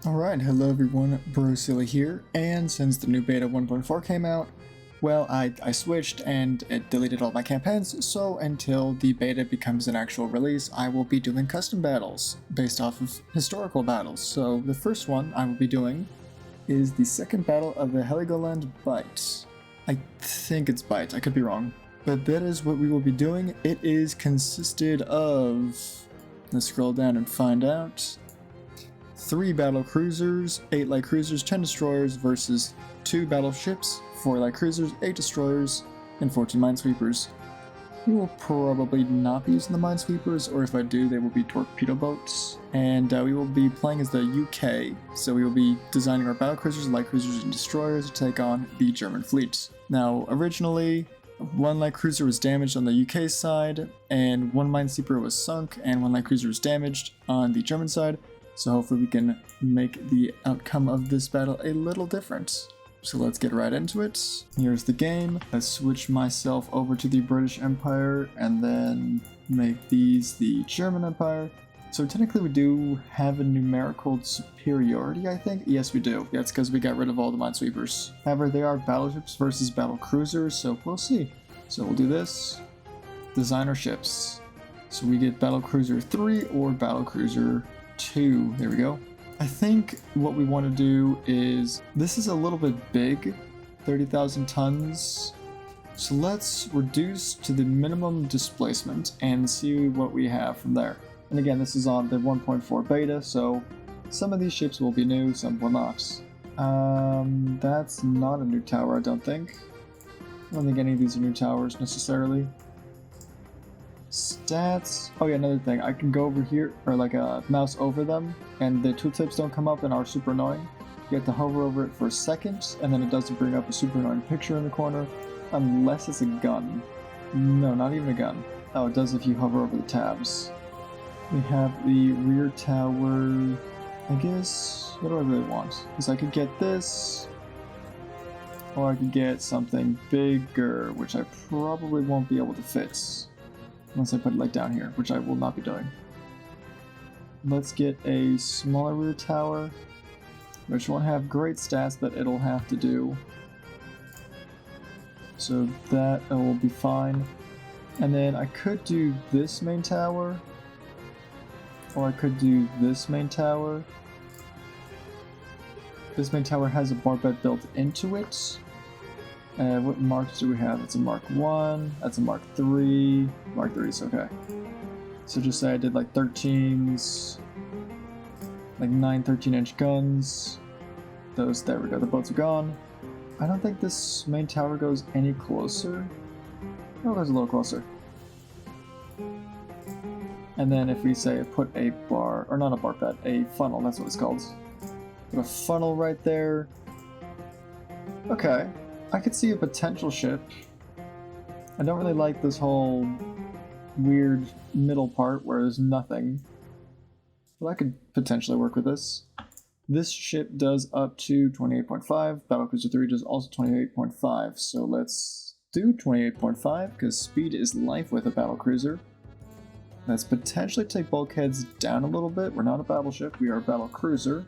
Alright, hello everyone, BroSilly here, and since the new beta 1.4 came out, well, I switched and it deleted all my campaigns, so until the beta becomes an actual release, I will be doing custom battles based off of historical battles. So the first one I will be doing is the second battle of the Heligoland Bight. I think it's Bight, I could be wrong. But that is what we will be doing. It is consisted of, let's scroll down and find out, 3 battlecruisers, 8 light cruisers, 10 destroyers versus 2 battleships, 4 light cruisers, 8 destroyers, and 14 minesweepers. We will probably not be using the minesweepers, or if I do, they will be torpedo boats. And we will be playing as the UK, so we will be designing our battlecruisers, light cruisers, and destroyers to take on the German fleet. Now, originally, 1 light cruiser was damaged on the UK side, and 1 minesweeper was sunk, and 1 light cruiser was damaged on the German side. So hopefully we can make the outcome of this battle a little different. So let's get right into it. Here's the game. Let's switch myself over to the British Empire and then make these the German Empire. So technically we do have a numerical superiority, I think. Yes, we do. Yeah, it's because we got rid of all the minesweepers. However, they are battleships versus battlecruisers, so we'll see. So we'll do this. Design our ships. So we get Battlecruiser 3 or Battlecruiser 2. There we go. I think what we want to do is, this is a little bit big, 30,000 tons. So let's reduce to the minimum displacement and see what we have from there. And again, this is on the 1.4 beta, so some of these ships will be new, some will not. That's not a new tower, I don't think. I don't think any of these are new towers necessarily. Stats. Oh yeah, another thing. I can go over here, or like a mouse over them, and the tooltips don't come up and are super annoying. You have to hover over it for a second, and then it doesn't bring up a super annoying picture in the corner, unless it's a gun. No, not even a gun. Oh, it does if you hover over the tabs. We have the rear tower. I guess, what do I really want? Because I could get this, or I could get something bigger, which I probably won't be able to fit. Unless I put it like down here, which I will not be doing. Let's get a smaller rear tower, which won't have great stats, but it'll have to do. So that will be fine. And then I could do this main tower, or I could do this main tower. This main tower has a barbette built into it. What marks do we have? It's a Mark 1, that's a Mark 3. Mark 3 is okay. So just say I did like 13s, like 9 13-inch guns. Those, there we go, the boats are gone. I don't think this main tower goes any closer. Oh, it goes a little closer. And then if we say put a bar, or not a barbette, a funnel, that's what it's called. Put a funnel right there. Okay. I could see a potential ship. I don't really like this whole weird middle part where there's nothing. But I could potentially work with this. This ship does up to 28.5. Battlecruiser 3 does also 28.5. So let's do 28.5 because speed is life with a battlecruiser. Let's potentially take bulkheads down a little bit. We're not a battleship, we are a battlecruiser.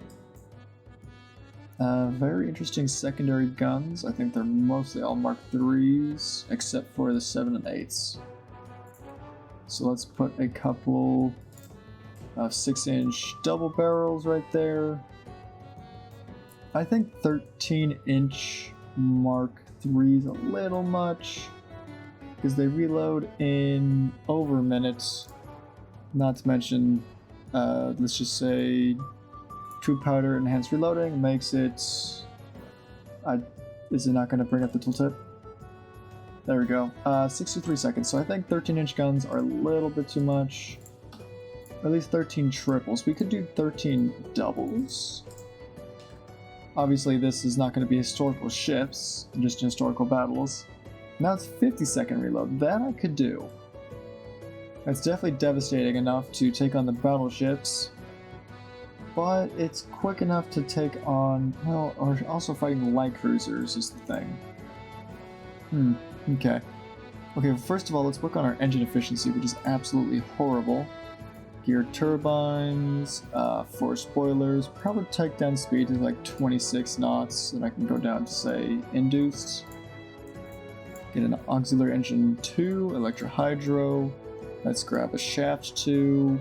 Very interesting secondary guns. I think they're mostly all Mark 3s, except for the 7 and 8s. So let's put a couple of 6-inch double barrels right there. I think 13-inch Mark 3 is a little much, because they reload in over minutes. Not to mention, let's just say, true powder enhanced reloading makes it. Is it not going to bring up the tooltip? There we go. 63 seconds. So I think 13-inch guns are a little bit too much. Or at least 13 triples. We could do 13 doubles. Obviously, this is not going to be historical ships, just historical battles. Now it's 50-second reload. That I could do. That's definitely devastating enough to take on the battleships. But it's quick enough to take on, well, or also fighting light cruisers is the thing. Okay. Okay, first of all, let's work on our engine efficiency, which is absolutely horrible. Geared turbines, 4 spoilers, probably takedown speed is like 26 knots, and I can go down to say induced. Get an auxiliary engine 2, electrohydro. Let's grab a shaft 2.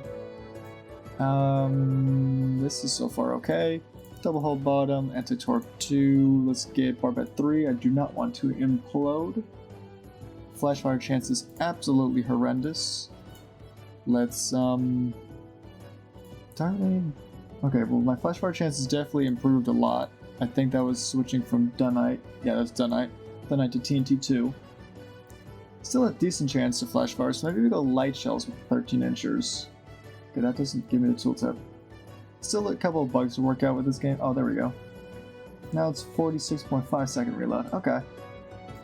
This is so far okay. Double hull bottom, anti-torp 2. Let's get barbette 3. I do not want to implode. Flash fire chance is absolutely horrendous. Let's, darling. Okay, well, my flash fire chance has definitely improved a lot. I think that was switching from Dunite. Yeah, that's Dunite. Dunite to TNT 2. Still a decent chance to flash fire, so maybe we go light shells with 13 inchers. Okay, that doesn't give me the tooltip. Still a couple of bugs to work out with this game. Oh, there we go. Now it's 46.5 second reload. Okay.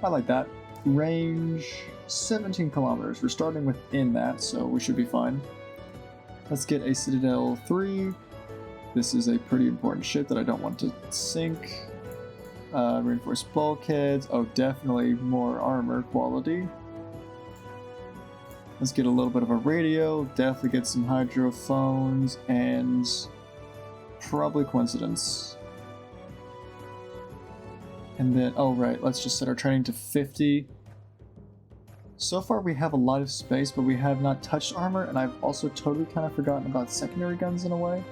I like that. Range 17 kilometers. We're starting within that, so we should be fine. Let's get a Citadel 3. This is a pretty important ship that I don't want to sink. Reinforced bulkheads. Oh, definitely more armor quality. Let's get a little bit of a radio. Definitely get some hydrophones and probably coincidence. And then, oh right, let's just set our training to 50. So far we have a lot of space, but we have not touched armor, and I've also totally kind of forgotten about secondary guns in a way.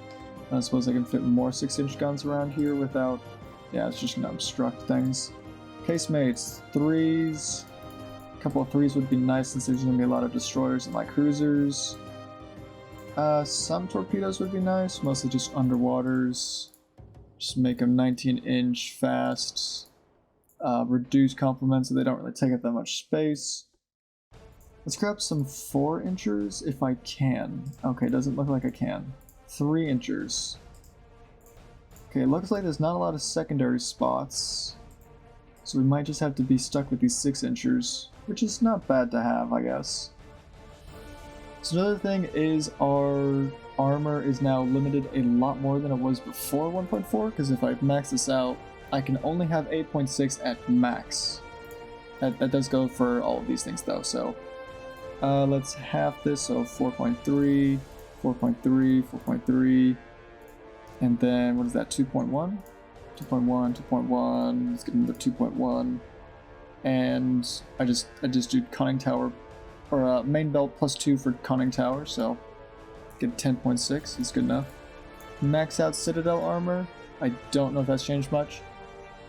I suppose I can fit more 6-inch guns around here without, yeah, it's just gonna obstruct things. Casemates, 3s. A couple of 3s would be nice since there's gonna be a lot of destroyers and light cruisers. Some torpedoes would be nice, mostly just underwaters. Just make them 19-inch fast. Reduce complements so they don't really take up that much space. Let's grab some 4-inchers if I can. Okay, doesn't look like I can. 3-inchers. Okay, looks like there's not a lot of secondary spots. So we might just have to be stuck with these 6-inchers, which is not bad to have, I guess. So another thing is our armor is now limited a lot more than it was before 1.4, because if I max this out, I can only have 8.6 at max. That does go for all of these things though, so let's half this, so 4.3, 4.3, 4.3, and then what is that, 2.1? 2.1, 2.1, let's get another 2.1, and I just do conning tower, or main belt plus 2 for conning tower, so get 10.6, it's good enough. Max out Citadel armor, I don't know if that's changed much.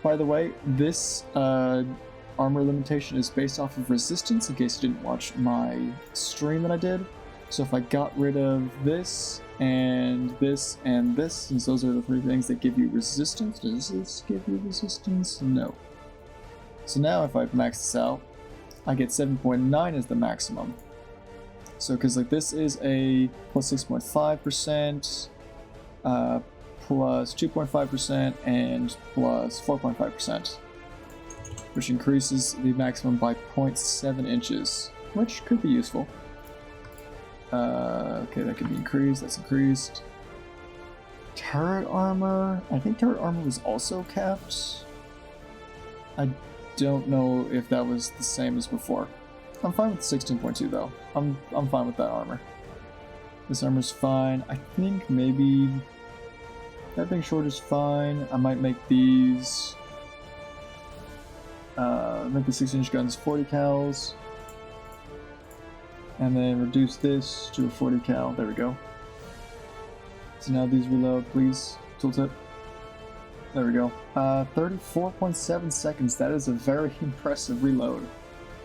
By the way, this armor limitation is based off of resistance, in case you didn't watch my stream that I did. So if I got rid of this, and this, and this, since those are the 3 things that give you resistance, does this give you resistance? No. So now if I max this out, I get 7.9 as the maximum. So because like this is a plus 6.5%, plus 2.5%, and plus 4.5%. Which increases the maximum by 0.7 inches, which could be useful. Okay, that could be increased, that's increased. Turret armor, I think turret armor was also capped. I don't know if that was the same as before. I'm fine with 16.2 though. I'm fine with that armor. This armor's fine. I think maybe that being short is fine. I might make these make the 6-inch guns 40 cals, and then reduce this to a 40 cal. There we go. So now these reload, please. Tooltip. There we go. 34.7 seconds. That is a very impressive reload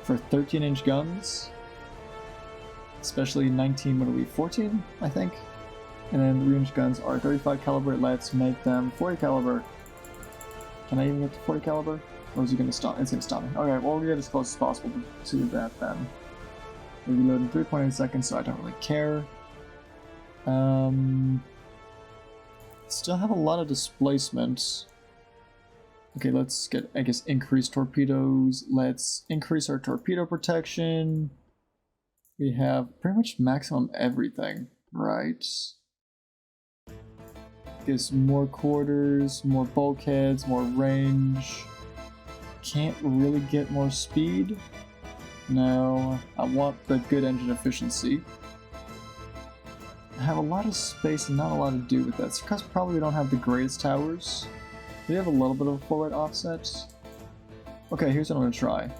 for 13-inch guns, especially 19. What are we? 14, I think. And then the 3-inch guns are 35 caliber. Let's make them 40 caliber. Can I even get to 40 caliber? Or is it going to stop? It's going to stop me. Okay, well, we'll get as close as possible to that then. We reload in 3.8 seconds, so I don't really care. Still have a lot of displacement. Okay, let's get, I guess, increased torpedoes. Let's increase our torpedo protection. We have pretty much maximum everything, right? Gives more quarters, more bulkheads, more range. Can't really get more speed. No, I want the good engine efficiency. have a lot of space and not a lot to do with that. It's because probably we don't have the greatest towers. We have a little bit of a full right offset. Okay, here's what I'm going to try.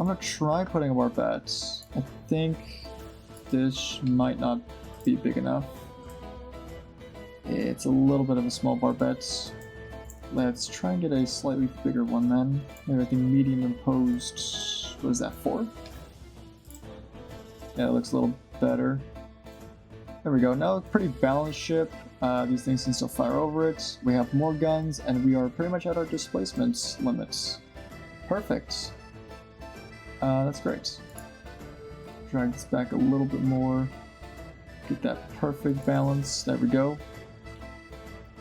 I'm going to try putting up our bets. I think this might not be big enough. It's a little bit of a small barbette. Let's try and get a slightly bigger one then. Maybe I think medium imposed, what is that, 4? Yeah, it looks a little better. There we go. Now a pretty balanced ship. These things can still fire over it. We have more guns, and we are pretty much at our displacement limits. Perfect. That's great. Drag this back a little bit more. Get that perfect balance. There we go.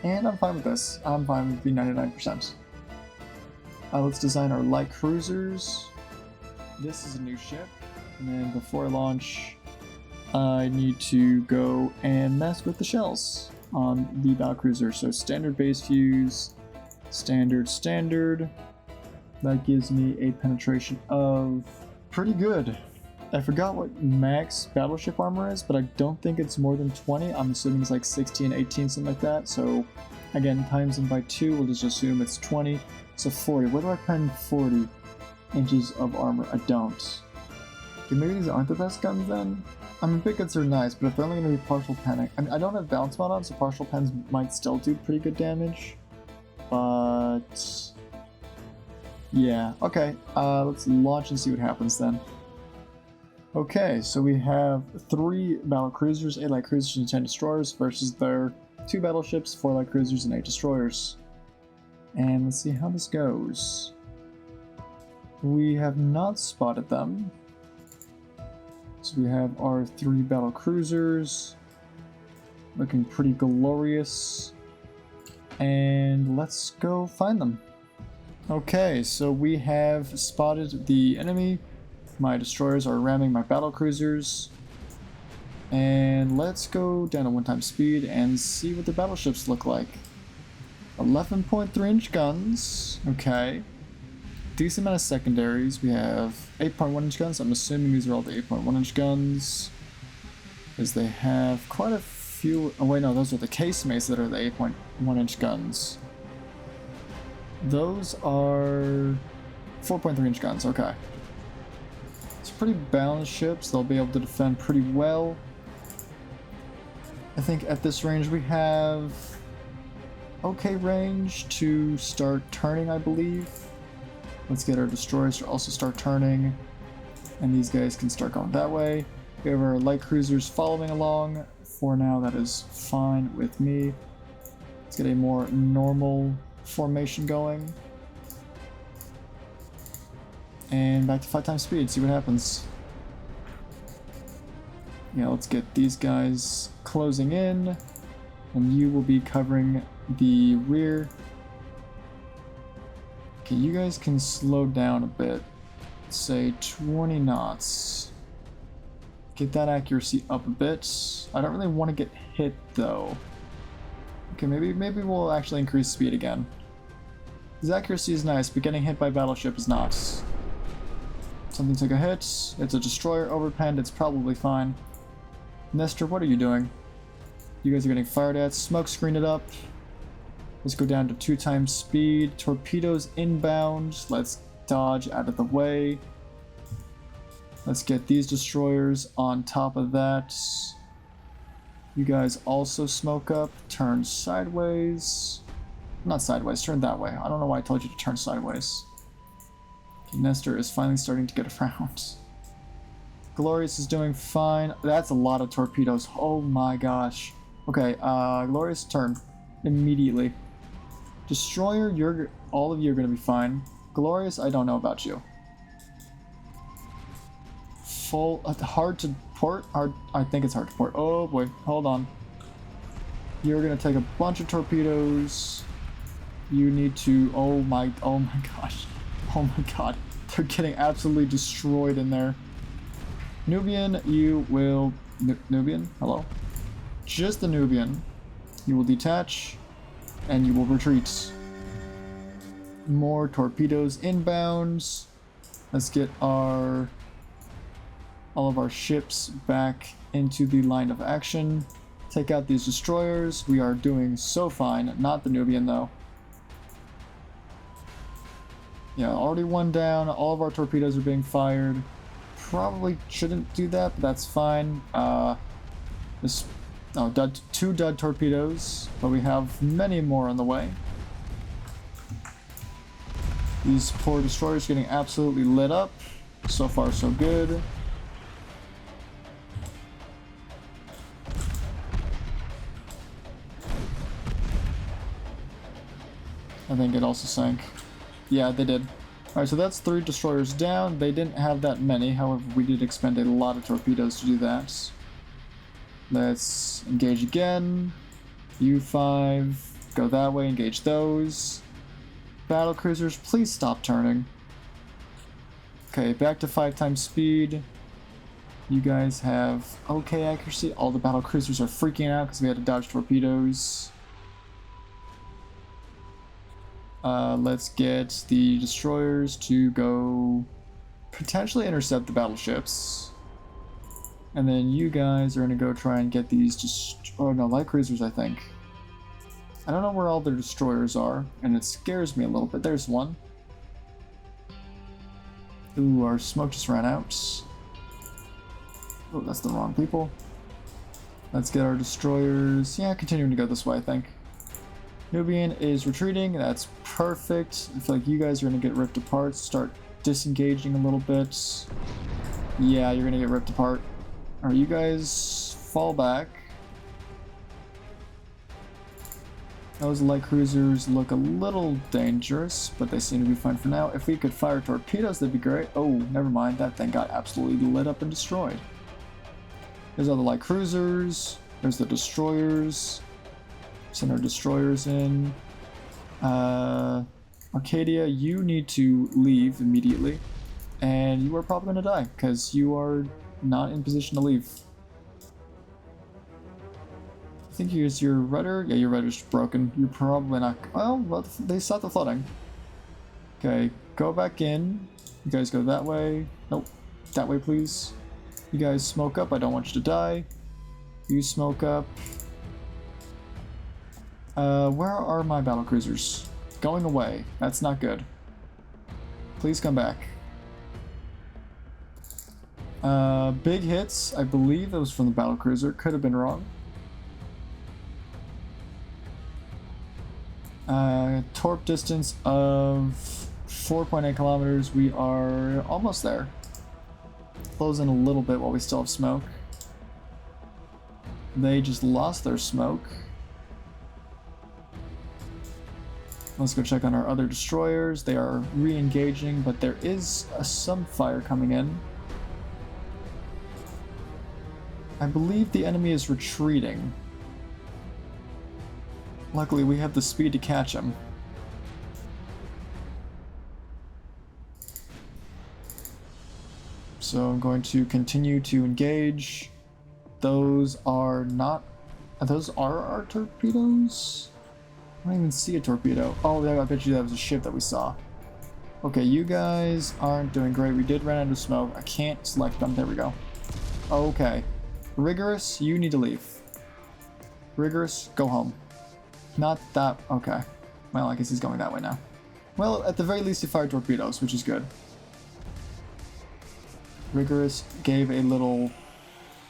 And I'm fine with this. I'm fine with the 99%. Let's design our light cruisers. This is a new ship. And then before I launch, I need to go and mess with the shells on the battlecruiser. So standard base fuse, standard. That gives me a penetration of pretty good. I forgot what max battleship armor is, but I don't think it's more than 20. I'm assuming it's like 16, 18, something like that. So again, times them by 2, we'll just assume it's 20. So 40. Where do I pen 40 inches of armor? I don't. Okay, maybe these aren't the best guns then? I mean, big guns are nice, but if they're only going to be partial penning. I mean, I don't have balance mod on, so partial pens might still do pretty good damage. But yeah, okay. Let's launch and see what happens then. Okay, so we have 3 battlecruisers, 8 light cruisers, and 10 destroyers versus their 2 battleships, 4 light cruisers, and 8 destroyers. And let's see how this goes. We have not spotted them. So we have our 3 battlecruisers, looking pretty glorious. And let's go find them. Okay, so we have spotted the enemy. My destroyers are ramming my battlecruisers. And let's go down to 1 speed and see what the battleships look like. 11.3 inch guns. Okay. Decent amount of secondaries. We have 8.1 inch guns. I'm assuming these are all the 8.1 inch guns. Because they have quite a few. Oh, wait, no, those are the casemates that are the 8.1 inch guns. Those are 4.3 inch guns. Okay. Pretty balanced ships. They'll be able to defend pretty well. I think at this range we have okay range to start turning, I believe. Let's get our destroyers to also start turning, and these guys can start going that way. We have our light cruisers following along. For now, that is fine with me. Let's get a more normal formation going. And back to 5 speed, see what happens. Yeah, let's get these guys closing in, and you will be covering the rear. Okay, you guys can slow down a bit. Say 20 knots. Get that accuracy up a bit. I don't really want to get hit though. Okay, maybe we'll actually increase speed again. His accuracy is nice, but getting hit by battleship is not. Something took a hit. It's a destroyer overpenned. It's probably fine. Nestor, what are you doing? You guys are getting fired at. Smoke screen it up. Let's go down to 2 speed. Torpedoes inbound. Let's dodge out of the way. Let's get these destroyers on top of that. You guys also smoke up. Turn sideways. Not sideways, turn that way. I don't know why I told you to turn sideways. Okay, Nestor is finally starting to get around. Glorious is doing fine. That's a lot of torpedoes. Oh my gosh. Okay, Glorious, turn. Immediately. Destroyer, all of you are going to be fine. Glorious, I don't know about you. Hard to port? I think it's hard to port. Oh boy, hold on. You're going to take a bunch of torpedoes. You need to, oh my gosh. Oh my god. They're getting absolutely destroyed in there. Nubian, you will... Nubian? Hello? Just the Nubian. You will detach, and you will retreat. More torpedoes inbound. Let's get all of our ships back into the line of action. Take out these destroyers. We are doing so fine. Not the Nubian, though. Yeah, already one down. All of our torpedoes are being fired. Probably shouldn't do that, but that's fine. Two dud torpedoes, but we have many more on the way. These poor destroyers getting absolutely lit up. So far, so good. I think it also sank. Yeah, they did. Alright, so that's 3 destroyers down. They didn't have that many, however, we did expend a lot of torpedoes to do that. Let's engage again. U5, go that way, engage those. Battlecruisers, please stop turning. Okay, back to 5 times speed. You guys have okay accuracy. All the battlecruisers are freaking out because we had to dodge torpedoes. Let's get the destroyers to go potentially intercept the battleships. And then you guys are going to go try and get these light cruisers, I think. I don't know where all their destroyers are, and it scares me a little bit. There's one. Ooh, our smoke just ran out. Oh, that's the wrong people. Let's get our destroyers. Yeah, continuing to go this way, I think. Nubian is retreating. That's perfect. I feel like you guys are going to get ripped apart. Start disengaging a little bit. Yeah, you're going to get ripped apart. Alright, you guys fall back. Those light cruisers look a little dangerous, but they seem to be fine for now. If we could fire torpedoes, that'd be great. Oh, never mind. That thing got absolutely lit up and destroyed. There's all the light cruisers. There's the destroyers. Send our destroyers in. Arcadia, you need to leave immediately. And you are probably going to die, because you are not in position to leave. I think here's your rudder. Yeah, your rudder's broken. You're probably not... Well, they stopped the flooding. Okay, go back in. You guys go that way. Nope. That way, please. You guys smoke up. I don't want you to die. You smoke up. Where are my battlecruisers? Going away. That's not good. Please come back. Big hits. I believe that was from the battlecruiser. Could have been wrong. Torp distance of 4.8 kilometers. We are almost there. Close in a little bit while we still have smoke. They just lost their smoke. Let's go check on our other destroyers. They are re-engaging, but there is some fire coming in. I believe the enemy is retreating. Luckily, we have the speed to catch him. So I'm going to continue to engage. Those are not... Those are our torpedoes? I don't even see a torpedo. Oh, I bet you that was a ship that we saw. Okay, you guys aren't doing great. We did run out of smoke. I can't select them. There we go. Okay. Rigorous, you need to leave. Rigorous, go home. Not that... Okay. Well, I guess he's going that way now. Well, at the very least, he fired torpedoes, which is good. Rigorous gave a little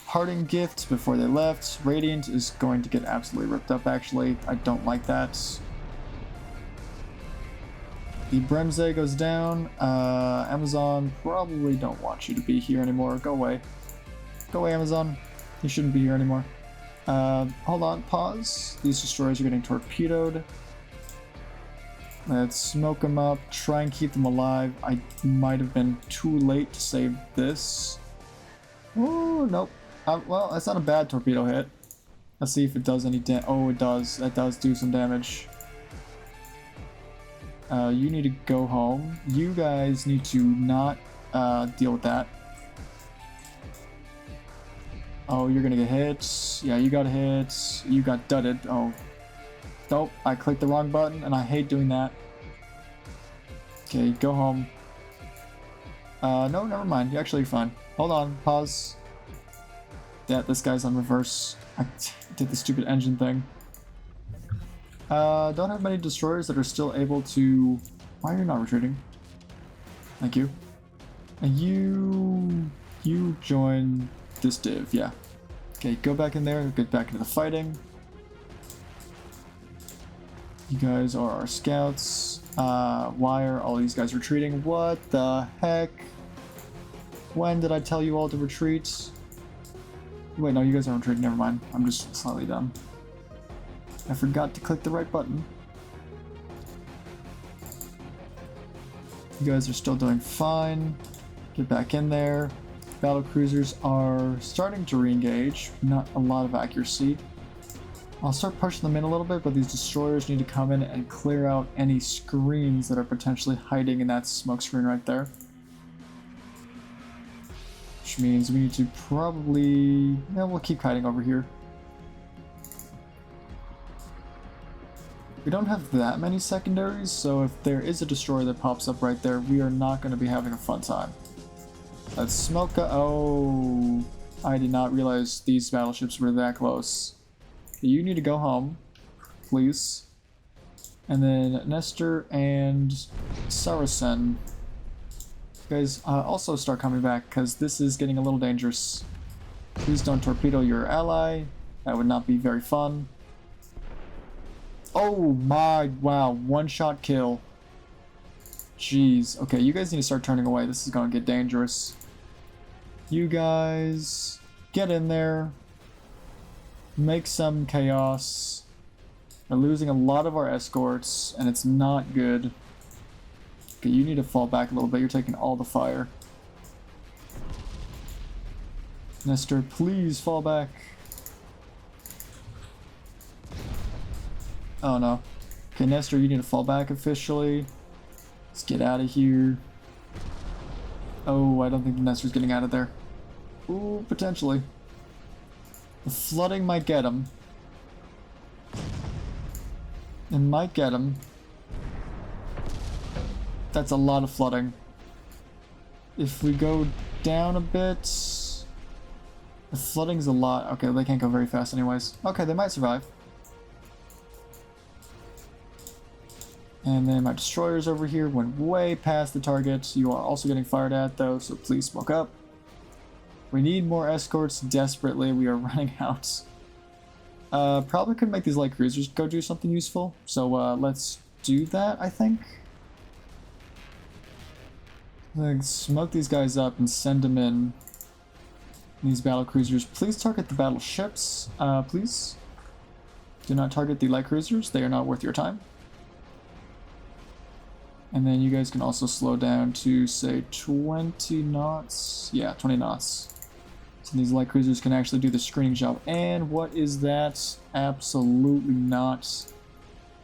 parting gift before they left. Radiant is going to get absolutely ripped up, actually. I don't like that. The Bremse goes down. Amazon, probably don't want you to be here anymore. Go away. Go away, Amazon. You shouldn't be here anymore. Hold on, pause. These destroyers are getting torpedoed. Let's smoke them up, try and keep them alive. I might have been too late to save this. Oh, nope. Well, that's not a bad torpedo hit. Let's see if it does any damage. Oh, it does. That does do some damage. You need to go home. You guys need to not deal with that. Oh, you're gonna get hit. Yeah, you got hit. You got dudded. Oh. Nope, I clicked the wrong button, and I hate doing that. Okay, go home. No, never mind. You're actually fine. Hold on, pause. Yeah, this guy's on reverse. I did the stupid engine thing. Don't have many destroyers that are still able to... Why are you not retreating? Thank you. And you join this div, yeah. Okay, go back in there, get back into the fighting. You guys are our scouts. Why are all these guys retreating? What the heck? When did I tell you all to retreat? Wait, no, you guys aren't retreating, never mind. I'm just slightly dumb. I forgot to click the right button. You guys are still doing fine. Get back in there. Battlecruisers are starting to re-engage. Not a lot of accuracy. I'll start pushing them in a little bit, but these destroyers need to come in and clear out any screens that are potentially hiding in that smoke screen right there. Which means we need to probably... Yeah, we'll keep hiding over here. We don't have that many secondaries, so if there is a destroyer that pops up right there, we are not going to be having a fun time. Let's smoke oh, I did not realize these battleships were that close. You need to go home, please. And then Nestor and Saracen. You guys also start coming back, because this is getting a little dangerous. Please don't torpedo your ally. That would not be very fun. Oh my, wow, one-shot kill. Jeez. Okay, you guys need to start turning away. This is going to get dangerous. You guys, get in there. Make some chaos. We're losing a lot of our escorts, and it's not good. Okay, you need to fall back a little bit. You're taking all the fire. Nestor, please fall back. Oh no. Okay, Nestor, you need to fall back officially. Let's get out of here. Oh, I don't think Nestor's getting out of there. Ooh, potentially. The flooding might get him. It might get him. That's a lot of flooding. If we go down a bit... The flooding's a lot. Okay, they can't go very fast anyways. Okay, they might survive. And then my destroyers over here went way past the target. You are also getting fired at though, so please smoke up. We need more escorts desperately. We are running out. Probably could make these light cruisers go do something useful. So let's do that, I think. Like, smoke these guys up and send them in. These battle cruisers. Please target the battleships, please. Do not target the light cruisers. They are not worth your time. And then you guys can also slow down to, say, 20 knots. Yeah, 20 knots. So these light cruisers can actually do the screening job. And what is that? Absolutely not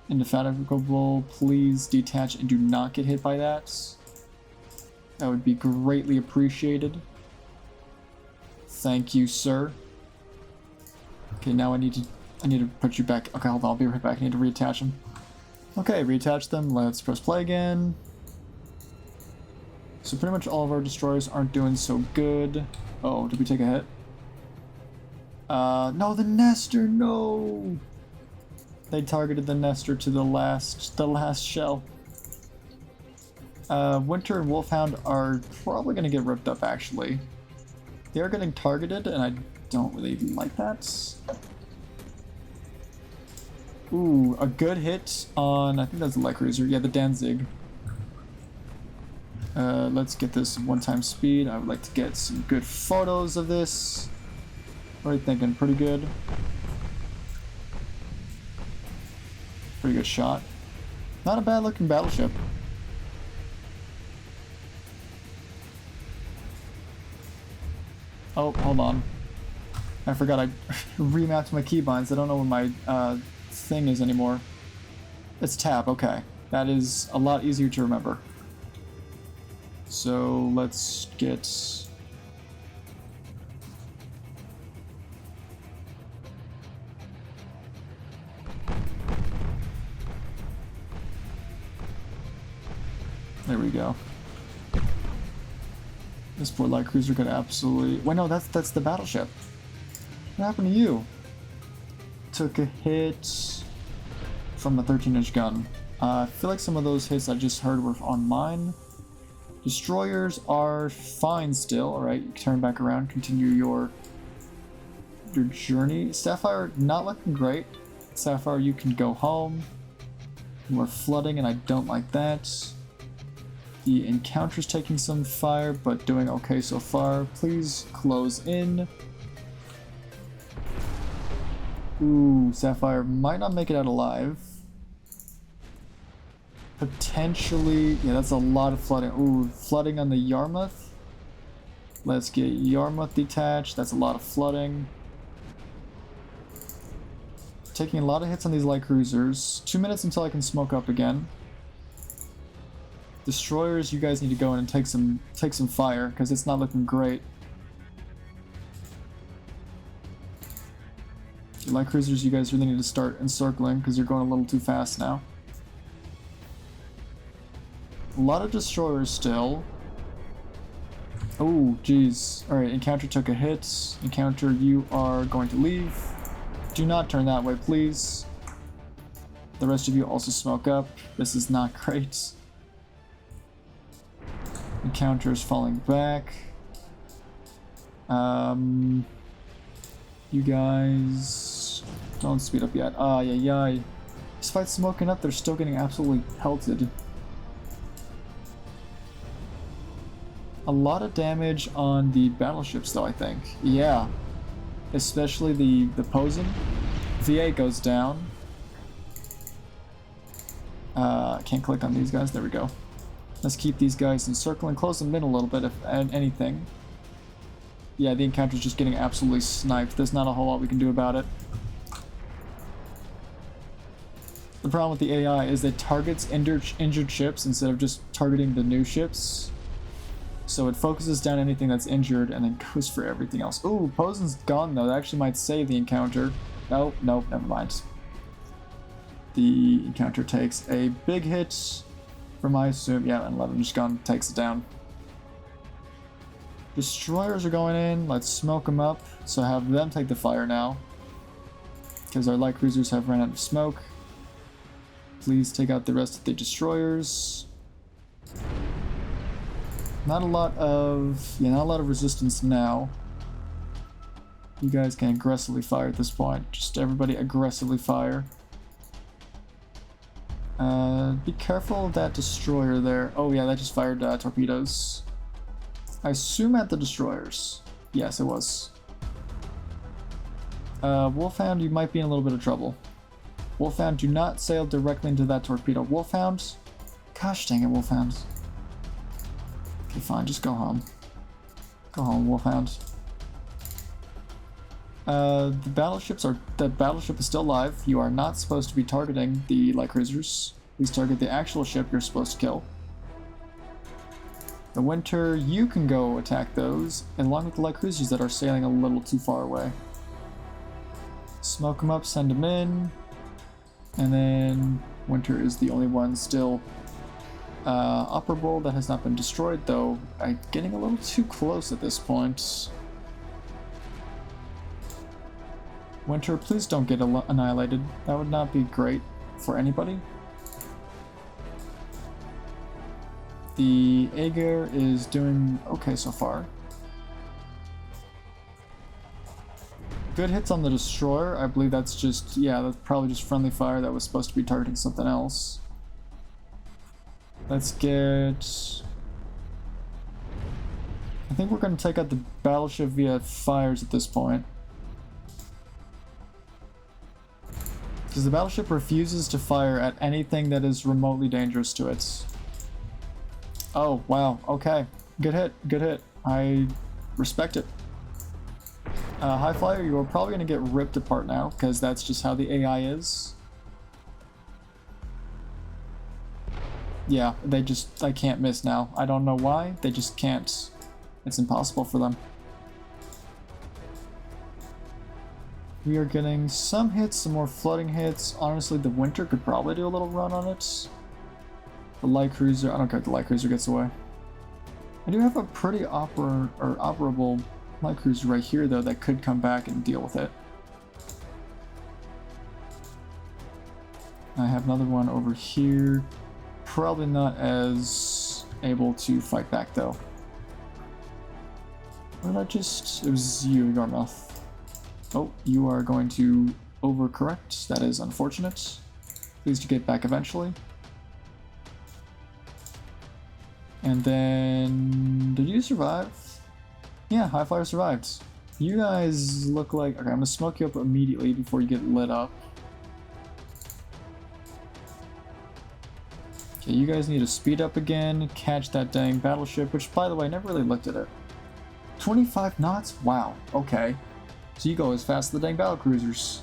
indefatigable. Please detach and do not get hit by that. That would be greatly appreciated. Thank you, sir. Okay, now I need to put you back. Okay, hold on, I'll be right back. I need to reattach them. Okay, reattach them. Let's press play again. So pretty much all of our destroyers aren't doing so good. Oh, did we take a hit? No, the Nestor, no! They targeted the Nestor to the last shell. Winter and Wolfhound are probably going to get ripped up, actually. They are getting targeted, and I don't really like that. Ooh, a good hit on, I think that's the light cruiser. Yeah, the Danzig. Let's get this one-time speed. I would like to get some good photos of this. What are you thinking? Pretty good? Pretty good shot. Not a bad-looking battleship. Oh, hold on. I forgot I remapped my keybinds. I don't know where my thing is anymore. It's tab, okay. That is a lot easier to remember. So let's get... There we go. This poor light cruiser could absolutely... Wait, no, that's the battleship. What happened to you? Took a hit from a 13-inch gun. I feel like some of those hits I just heard were on mine. Destroyers are fine still. Alright, you can turn back around, continue your journey. Sapphire, not looking great. Sapphire, you can go home. We're flooding and I don't like that. The encounter's taking some fire, but doing okay so far. Please close in. Ooh, Sapphire might not make it out alive. Potentially, yeah, that's a lot of flooding. Ooh, flooding on the Yarmouth. Let's get Yarmouth detached. That's a lot of flooding. Taking a lot of hits on these light cruisers. 2 minutes until I can smoke up again. Destroyers, you guys need to go in and take some fire because it's not looking great. Your light cruisers, you guys really need to start encircling because you're going a little too fast now. A lot of destroyers still. Oh, geez. Alright, encounter took a hit. Encounter, you are going to leave. Do not turn that way, please. The rest of you also smoke up. This is not great. Encounter is falling back. You guys don't speed up yet. Yeah. Despite smoking up, they're still getting absolutely pelted. A lot of damage on the battleships, though, I think. Yeah. Especially the Posen. VA goes down. Can't click on these guys. There we go. Let's keep these guys encircling. Close them in a little bit, if anything. Yeah, the encounter's just getting absolutely sniped. There's not a whole lot we can do about it. The problem with the AI is it targets injured ships instead of just targeting the new ships. So it focuses down anything that's injured and then goes for everything else. Ooh, Posen's gone though. That actually might save the encounter. Nope, never mind. The encounter takes a big hit from, I assume, yeah, and 11 just gone, takes it down. Destroyers are going in. Let's smoke them up. So have them take the fire now. Because our light cruisers have run out of smoke. Please take out the rest of the destroyers. Not a lot of resistance now. You guys can aggressively fire at this point. Just everybody aggressively fire. Be careful of that destroyer there. Oh yeah, that just fired torpedoes. I assume at the destroyers. Yes, it was. Wolfhound, you might be in a little bit of trouble. Wolfhound, do not sail directly into that torpedo. Wolfhound? Gosh dang it, Wolfhound. Okay, fine, just go home. Go home, Wolfhound. The battleship is still alive. You are not supposed to be targeting the light cruisers. Please target the actual ship you're supposed to kill. The Winter, you can go attack those, along with the light cruisers that are sailing a little too far away. Smoke them up, send them in, and then Winter is the only one still operable that has not been destroyed, though I'm getting a little too close at this point. Winter, please don't get annihilated. That would not be great for anybody. The Aegir is doing okay so far. Good hits on the destroyer. I believe that's just, yeah, that's probably just friendly fire that was supposed to be targeting something else. Let's get... I think we're going to take out the battleship via fires at this point. Because the battleship refuses to fire at anything that is remotely dangerous to it. Oh, wow, okay. Good hit. I respect it. High Flyer, you are probably going to get ripped apart now, because that's just how the AI is. Yeah, they can't miss now. I don't know why, they just can't. It's impossible for them. We are getting some hits, some more flooding hits. Honestly, the Winter could probably do a little run on it. The light cruiser, I don't care if the light cruiser gets away. I do have a pretty operable light cruiser right here, though, that could come back and deal with it. I have another one over here. Probably not as able to fight back, though. What did I just... It was you, Yarmouth. Oh, you are going to overcorrect. That is unfortunate. Please to get back eventually. And then... Did you survive? Yeah, High Flyer survived. You guys look like... Okay, I'm gonna smoke you up immediately before you get lit up. Okay, you guys need to speed up again, catch that dang battleship, which, by the way, I never really looked at it. 25 knots? Wow, okay. So you go as fast as the dang battlecruisers.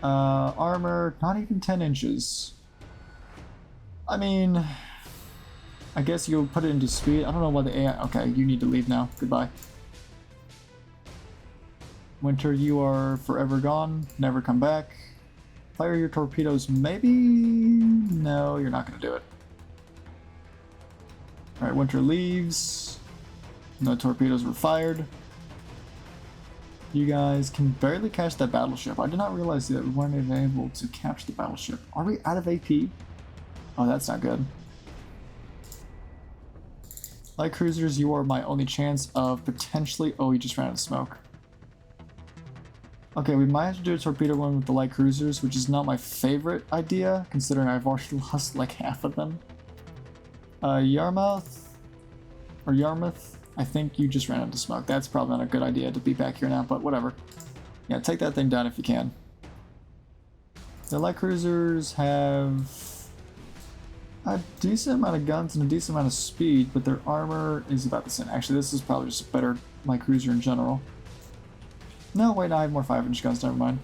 Armor, not even 10 inches. I mean... I guess you'll put it into speed. I don't know why the AI... Okay, you need to leave now. Goodbye. Winter, you are forever gone. Never come back. Fire your torpedoes, maybe? No, you're not going to do it. Alright, Winter leaves. No torpedoes were fired. You guys can barely catch that battleship. I did not realize that we weren't even able to catch the battleship. Are we out of AP? Oh, that's not good. Light cruisers, you are my only chance of potentially... Oh, he just ran out of smoke. Okay, we might have to do a torpedo one with the light cruisers, which is not my favorite idea, considering I've already lost like half of them. Yarmouth? Or Yarmouth? I think you just ran out of smoke. That's probably not a good idea to be back here now, but whatever. Yeah, take that thing down if you can. The light cruisers have... a decent amount of guns and a decent amount of speed, but their armor is about the same. Actually, this is probably just a better light cruiser in general. No, wait, I have more 5-inch guns, never mind.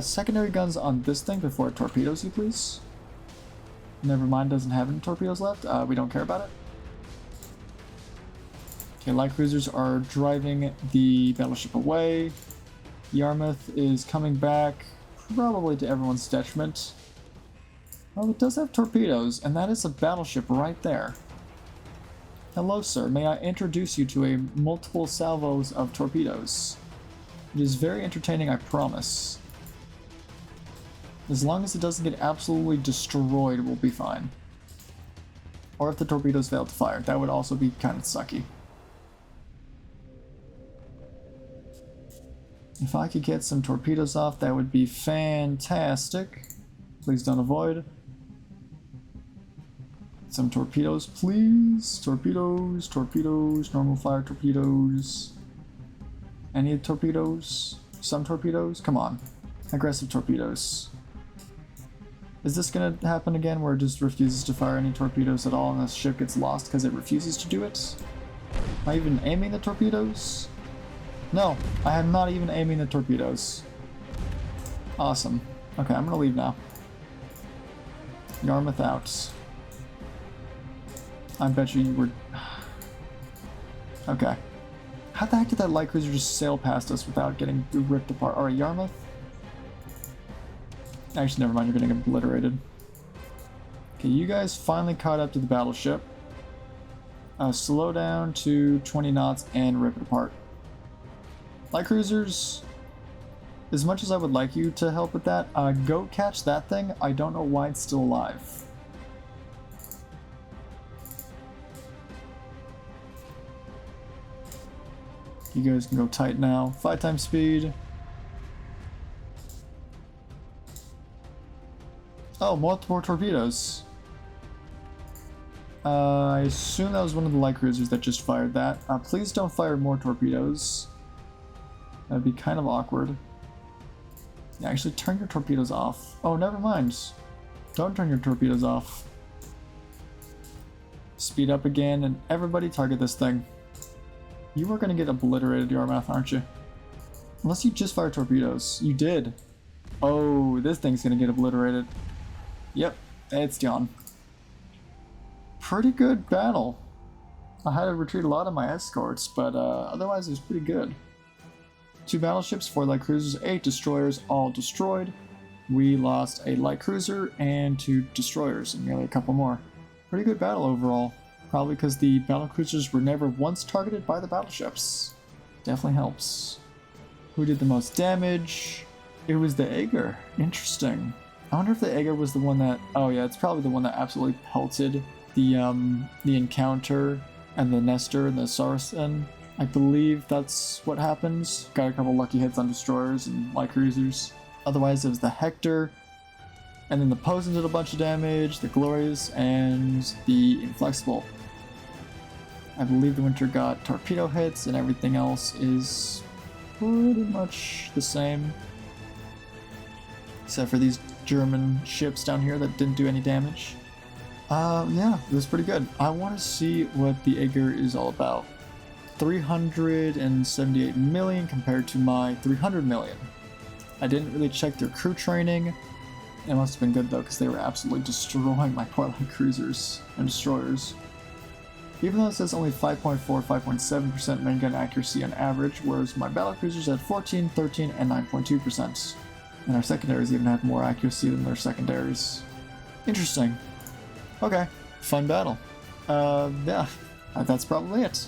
Secondary guns on this thing before it torpedoes you, please. Never mind, doesn't have any torpedoes left. We don't care about it. Okay, light cruisers are driving the battleship away. Yarmouth is coming back, probably to everyone's detriment. Well, it does have torpedoes, and that is a battleship right there. Hello, sir. May I introduce you to a multiple salvos of torpedoes? It is very entertaining, I promise. As long as it doesn't get absolutely destroyed, we'll be fine. Or if the torpedoes fail to fire, that would also be kind of sucky. If I could get some torpedoes off, that would be fantastic. Please don't avoid. Some torpedoes, please. Torpedoes, torpedoes, normal fire torpedoes. Any torpedoes? Some torpedoes? Come on. Aggressive torpedoes. Is this gonna happen again where it just refuses to fire any torpedoes at all and the ship gets lost because it refuses to do it? Am I even aiming the torpedoes? No, I am not even aiming the torpedoes. Awesome. Okay, I'm gonna leave now. Yarmouth out. I bet you were... Okay. How the heck did that light cruiser just sail past us without getting ripped apart? Alright, Yarmouth? Actually, never mind, you're getting obliterated. Okay, you guys finally caught up to the battleship. Slow down to 20 knots and rip it apart. Light cruisers, as much as I would like you to help with that, go catch that thing. I don't know why it's still alive. You guys can go tight now. 5 times speed. Oh, multiple torpedoes. I assume that was one of the light cruisers that just fired that. Please don't fire more torpedoes. That'd be kind of awkward. Yeah, actually turn your torpedoes off. Oh, never mind. Don't turn your torpedoes off. Speed up again and everybody target this thing. You are going to get obliterated, Yarmouth, aren't you? Unless you just fire torpedoes. You did. Oh, this thing's going to get obliterated. Yep, it's gone. Pretty good battle. I had to retreat a lot of my escorts, but otherwise it was pretty good. 2 battleships, 4 light cruisers, 8 destroyers, all destroyed. We lost a light cruiser and 2 destroyers, and nearly a couple more. Pretty good battle overall. probably because the battlecruisers were never once targeted by the battleships. Definitely helps. Who did the most damage? It was the Aegir. Interesting. I wonder if the Aegir was the one that... Oh yeah, it's probably the one that absolutely pelted the Encounter and the Nestor and the Saracen. I believe that's what happens. Got a couple lucky hits on destroyers and light cruisers. Otherwise, it was the Hector, and then the Posen did a bunch of damage, the Glorious, and the Inflexible. I believe the Winter got torpedo hits, and everything else is pretty much the same. Except for these German ships down here that didn't do any damage. Yeah, it was pretty good. I want to see what the Aegir is all about. 378 million compared to my 300 million. I didn't really check their crew training. It must have been good though, because they were absolutely destroying my light cruisers and destroyers. Even though it says only 5.4, 5.7% main gun accuracy on average, whereas my battlecruisers had 14, 13, and 9.2%. And our secondaries even had more accuracy than their secondaries. Interesting. Okay, fun battle. Yeah, that's probably it.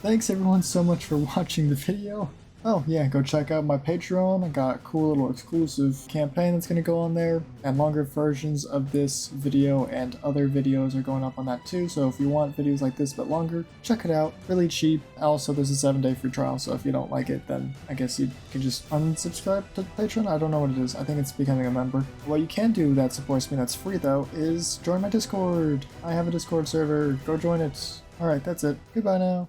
Thanks everyone so much for watching the video. Oh yeah, go check out my Patreon. I got a cool little exclusive campaign that's going to go on there, and longer versions of this video and other videos are going up on that too, so if you want videos like this but longer, check it out. Really cheap. Also, there's a 7-day free trial, so if you don't like it, then I guess you can just unsubscribe to Patreon. I don't know what it is. I think it's becoming a member. What you can do that supports me that's free though is join my Discord. I have a Discord server. Go join it. Alright, that's it. Goodbye now.